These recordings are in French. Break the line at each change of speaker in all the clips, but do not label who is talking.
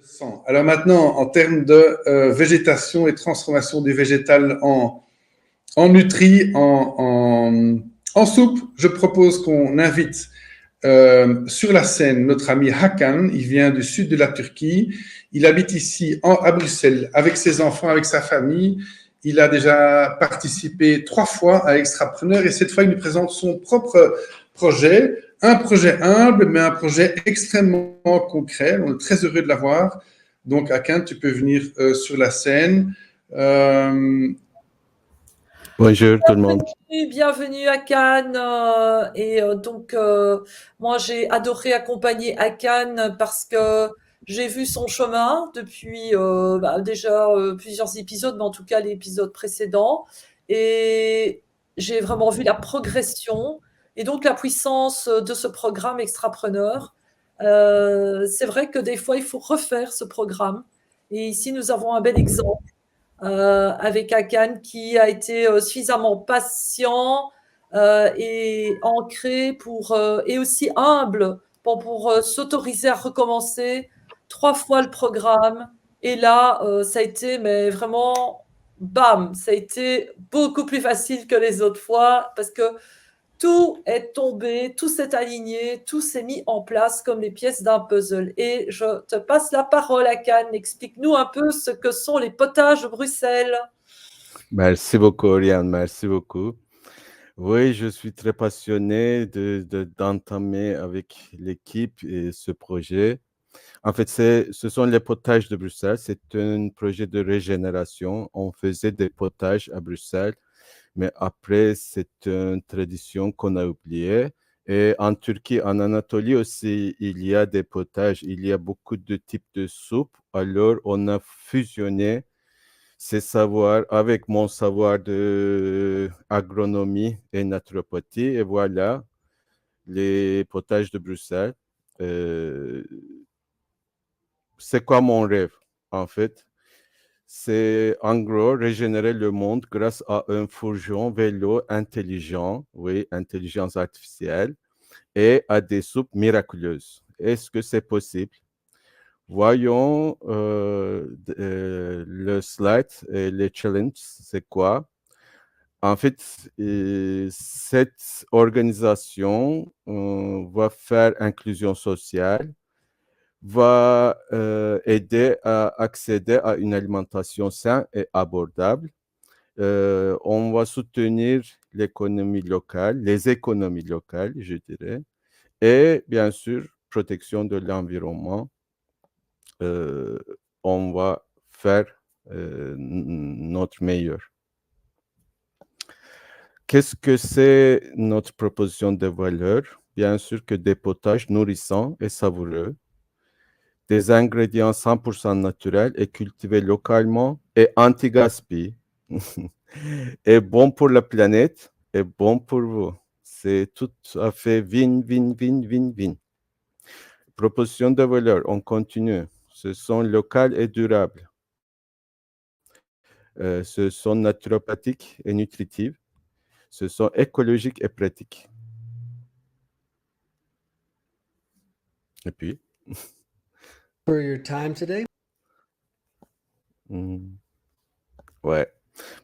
Sang. Alors maintenant, en termes de végétation et transformation du végétal en nutri, en soupe, je propose qu'on invite sur la scène notre ami Hakan. Il vient du sud de la Turquie. Il habite ici à Bruxelles avec ses enfants, avec sa famille. Il a déjà participé 3 fois à Extrapreneur et cette fois, il nous présente son propre projet. Un projet humble, mais un projet extrêmement concret. On est très heureux de l'avoir. Donc, Hakan, tu peux venir sur la scène.
Bonjour tout le monde.
Bienvenue à Cannes. Moi, j'ai adoré accompagner à Cannes parce que j'ai vu son chemin depuis déjà plusieurs épisodes, mais en tout cas l'épisode précédent. Et j'ai vraiment vu la progression et donc la puissance de ce programme Extrapreneur. C'est vrai que des fois, il faut refaire ce programme. Et ici, nous avons un bel exemple avec Akan qui a été suffisamment patient et ancré et aussi humble pour s'autoriser à recommencer 3 fois le programme. Et là, ça a été mais vraiment bam, ça a été beaucoup plus facile que les autres fois parce que tout est tombé, tout s'est aligné, tout s'est mis en place comme les pièces d'un puzzle. Et je te passe la parole à Cannes. Explique-nous un peu ce que sont les potages de Bruxelles.
Merci beaucoup, Oriane, merci beaucoup. Oui, je suis très passionné d'entamer avec l'équipe et ce projet. En fait, ce sont les potages de Bruxelles. C'est un projet de régénération. On faisait des potages à Bruxelles, mais après, c'est une tradition qu'on a oubliée. Et en Turquie, en Anatolie aussi, il y a des potages. Il y a beaucoup de types de soupes. Alors, on a fusionné ces savoirs avec mon savoir de agronomie et naturopathie. Et voilà, les potages de Bruxelles. Euh, c'est quoi mon rêve, en fait? C'est en gros régénérer le monde grâce à un fourgon vélo intelligent, oui, intelligence artificielle, et à des soupes miraculeuses. Est-ce que c'est possible? Voyons le slide et les challenges, c'est quoi? En fait, cette organisation va faire inclusion sociale, va aider à accéder à une alimentation saine et abordable. On va soutenir l'économie locale, les économies locales, je dirais, et bien sûr, protection de l'environnement. Euh, on va faire notre meilleur. Qu'est-ce que c'est notre proposition de valeur? Bien sûr que des potages nourrissants et savoureux, des ingrédients 100% naturels et cultivés localement et anti-gaspi, et bon pour la planète et bon pour vous. C'est tout à fait win. Proposition de valeur, on continue. Ce sont locales et durables. Ce sont naturopathiques et nutritives. Ce sont écologiques et pratiques. Et puis?
For your time today.
Ouais.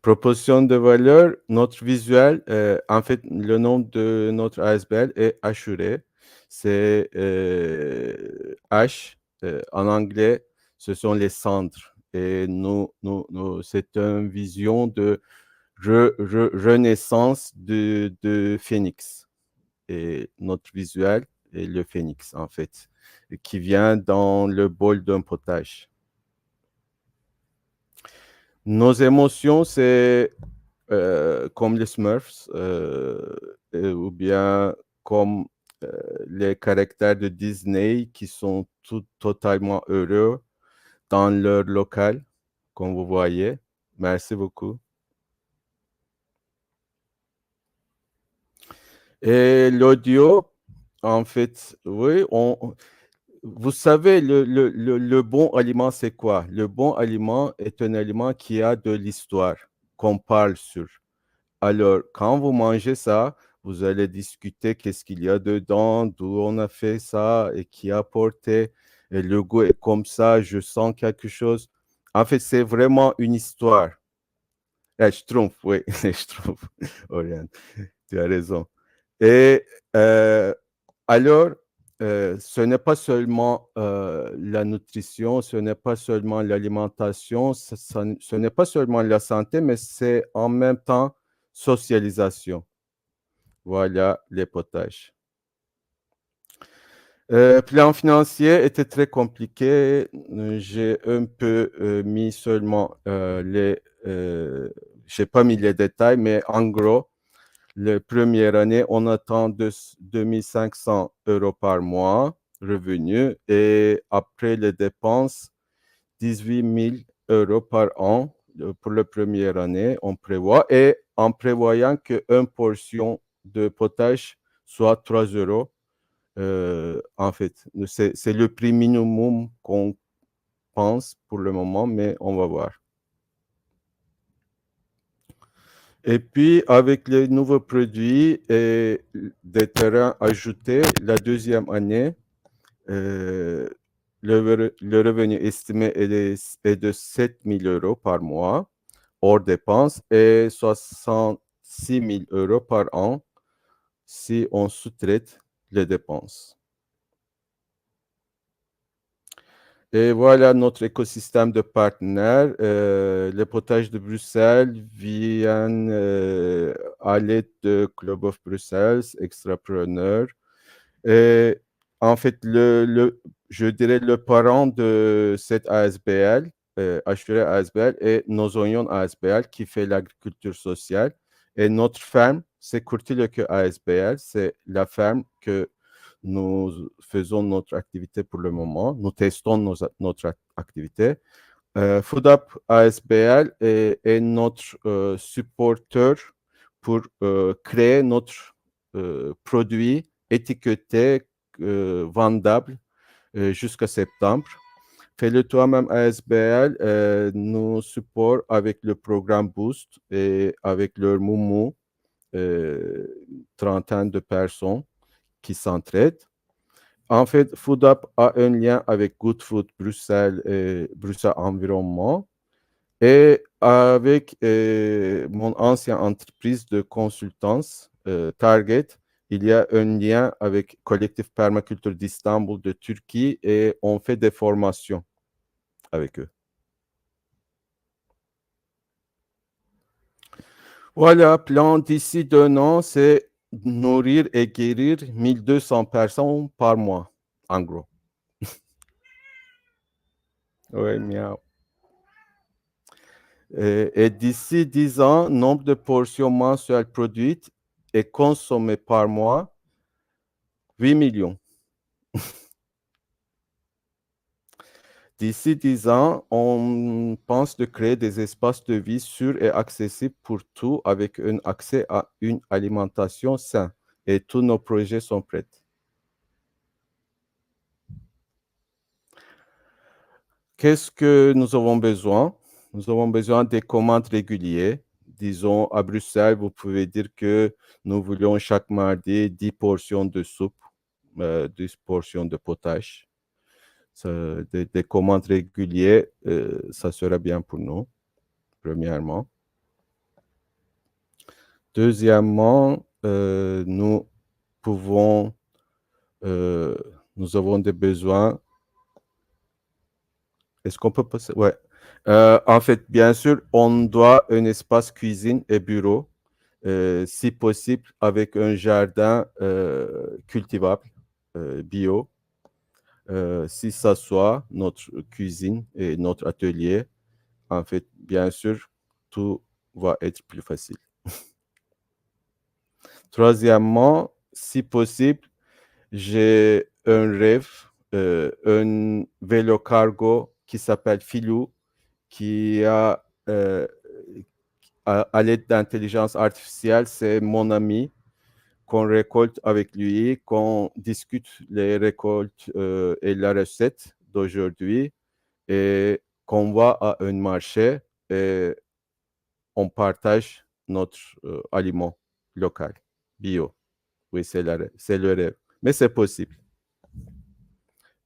Proposition de valeur, notre visuel, en fait, le nom de notre iceberg est assuré. C'est H, en anglais, ce sont les cendres. Et c'est une vision de renaissance de phénix. Et notre visuel est le phénix, en fait, qui vient dans le bol d'un potage. Nos émotions, c'est comme les Smurfs, ou bien comme les caractères de Disney qui sont totalement heureux dans leur local, comme vous voyez. Merci beaucoup. Et l'audio, en fait, oui, vous savez, le bon aliment, c'est quoi? Le bon aliment est un aliment qui a de l'histoire, qu'on parle sur. Alors, quand vous mangez ça, vous allez discuter qu'est-ce qu'il y a dedans, d'où on a fait ça et qui a apporté. et le goût est comme ça, je sens quelque chose. En fait, c'est vraiment une histoire. Je trouve, oui, je trouve, Oriane, tu as raison. Et alors, ce n'est pas seulement la nutrition, ce n'est pas seulement l'alimentation, ce n'est pas seulement la santé, mais c'est en même temps socialisation. Voilà les potages. Plan financier était très compliqué. J'ai un peu mis seulement j'ai pas mis les détails, mais en gros, la première année, on attend 2500 € par mois revenus et après les dépenses, 18 000 € par an pour la première année, on prévoit, et en prévoyant qu'une portion de potage soit 3 €. En fait, c'est le prix minimum qu'on pense pour le moment, mais on va voir. Et puis, avec les nouveaux produits et des terrains ajoutés, la deuxième année, le revenu estimé est de 7 000 € par mois, hors dépenses, et 66 000 € par an si on sous-traite les dépenses. Et voilà notre écosystème de partenaires. Les potages de Bruxelles viennent à l'aide de Club of Brussels, Extrapreneur. Et en fait, je dirais le parent de cette ASBL, Assuré ASBL, est Nos Oignons ASBL qui fait l'agriculture sociale. Et notre ferme, c'est Courtilleque ASBL, c'est la ferme que nous faisons notre activité pour le moment. Nous testons notre activité. FoodUp ASBL est notre supporteur pour créer notre produit étiqueté, vendable jusqu'à septembre. Fais-le toi-même ASBL nous supporte avec le programme Boost et avec leur moumou, trentaine de personnes qui s'entraident. En fait, FoodUp a un lien avec Good Food Bruxelles et Bruxelles Environnement. Et avec mon ancienne entreprise de consultance, Target, il y a un lien avec Collectif Permaculture d'Istanbul de Turquie et on fait des formations avec eux. Voilà, plan d'ici 2 ans, c'est nourrir et guérir 1200 personnes par mois, en gros. Oui, miaou. Et d'ici 10 ans, nombre de portions mensuelles produites et consommées par mois, 8 millions. D'ici 10 ans, on pense de créer des espaces de vie sûrs et accessibles pour tous avec un accès à une alimentation saine. Et tous nos projets sont prêts. Qu'est-ce que nous avons besoin? Nous avons besoin des commandes régulières. Disons, à Bruxelles, vous pouvez dire que nous voulions chaque mardi 10 portions de soupe, 10 portions de potage. Des commandes régulières, ça sera bien pour nous, premièrement. Deuxièmement, nous avons des besoins. Est-ce qu'on peut passer? Ouais. En fait, bien sûr, on doit un espace cuisine et bureau, si possible avec un jardin cultivable, bio. Si ça soit notre cuisine et notre atelier, en fait, bien sûr, tout va être plus facile. Troisièmement, si possible, j'ai un rêve, un vélo cargo qui s'appelle Filou, qui a, à l'aide d'intelligence artificielle, c'est mon ami, qu'on récolte avec lui, qu'on discute les récoltes et la recette d'aujourd'hui, et qu'on va à un marché et on partage notre aliment local, bio. Oui, c'est le rêve. Mais c'est possible.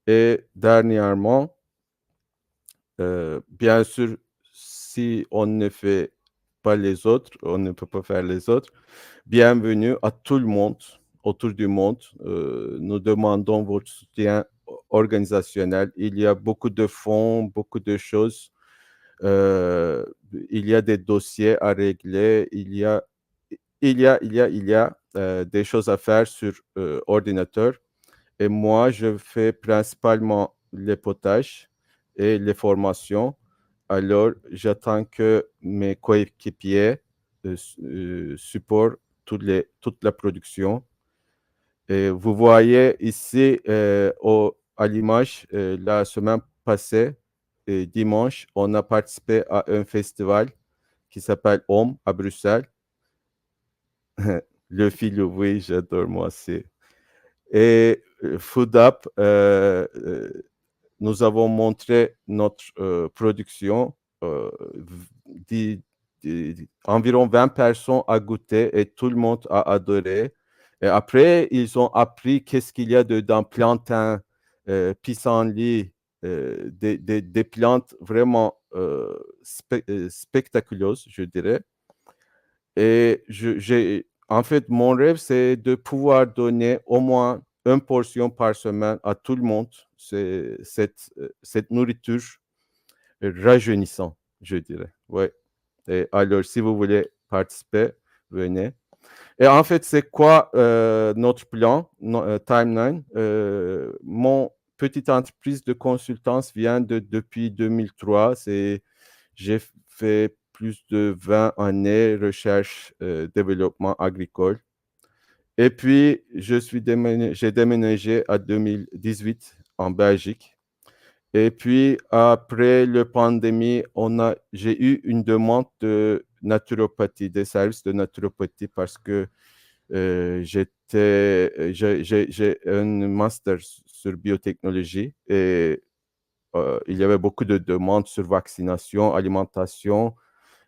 Et dernièrement, bien sûr, si on ne fait pas les autres, on ne peut pas faire les autres. Bienvenue à tout le monde autour du monde. Nous demandons votre soutien organisationnel. Il y a beaucoup de fonds, beaucoup de choses. Il y a des dossiers à régler. Il y a des choses à faire sur ordinateur. Et moi, je fais principalement les potages et les formations. Alors, j'attends que mes coéquipiers supportent toute la production. Et vous voyez ici à l'image, la semaine passée, dimanche, on a participé à un festival qui s'appelle Home à Bruxelles. Le fil, oui, j'adore moi aussi. Et Food Up, nous avons montré notre production. Environ 20 personnes ont goûté et tout le monde a adoré. Et après, ils ont appris qu'est-ce qu'il y a dedans, plantain, pissenlit, des plantes vraiment spectaculaires, je dirais. Et en fait, mon rêve, c'est de pouvoir donner au moins une portion par semaine à tout le monde. C'est cette nourriture rajeunissante, je dirais. Ouais. Et alors, si vous voulez participer, venez. Et en fait, c'est quoi notre plan, timeline? Mon petite entreprise de consultance vient depuis 2003. J'ai fait plus de 20 années recherche, développement agricole. Et puis, j'ai déménagé en 2018 en Belgique. Et puis, après la pandémie, j'ai eu une demande de naturopathie, des services de naturopathie parce que j'ai un master sur biotechnologie et il y avait beaucoup de demandes sur vaccination, alimentation,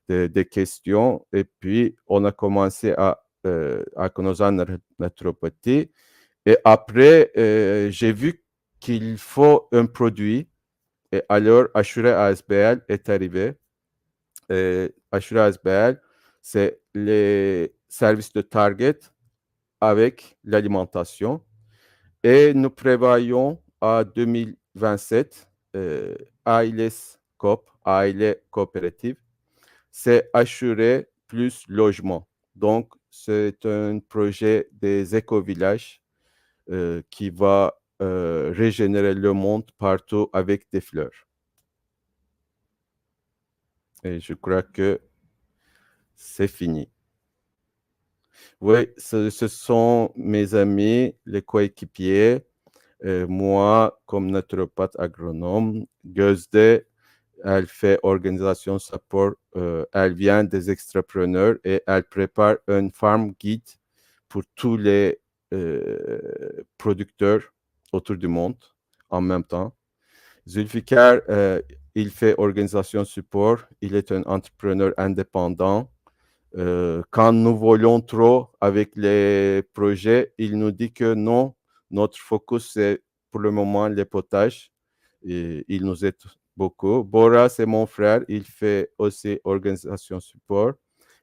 des questions. Et puis, on a commencé à connaître la naturopathie. Et après, j'ai vu qu'il faut un produit. Et alors, Assure ASBL est arrivé. Assure ASBL, c'est les services de Target avec l'alimentation. Et nous prévoyons à 2027 AILES Coop, AILE Coopérative, c'est assurer plus logement. Donc, c'est un projet des éco-villages qui va régénérer le monde partout avec des fleurs. Et je crois que c'est fini. Oui, ce sont mes amis, les coéquipiers, moi comme naturopathe agronome, Gözde, elle fait organisation support, elle vient des extrapreneurs et elle prépare un farm guide pour tous les producteurs autour du monde en même temps. Zulfikar, il fait organisation support, il est un entrepreneur indépendant. Quand nous volons trop avec les projets, il nous dit que non, notre focus c'est pour le moment les potages. Et il nous aide beaucoup. Bora, c'est mon frère, il fait aussi organisation support.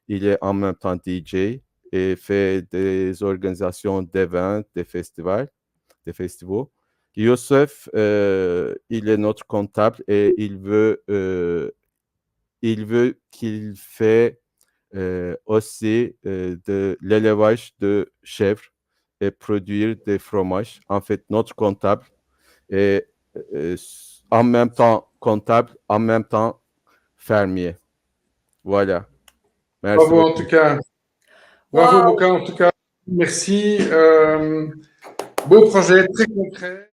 Il est en même temps DJ et fait des organisations d'événements, des festivals. Youssef, il est notre comptable et il veut qu'il fait aussi de l'élevage de chèvres et produire des fromages. En fait, notre comptable est en même temps comptable, en même temps fermier. Voilà. Merci
Bravo
beaucoup.
en tout cas. Bravo
Wow.
Boka en tout cas. Merci. Beau projet, très concret.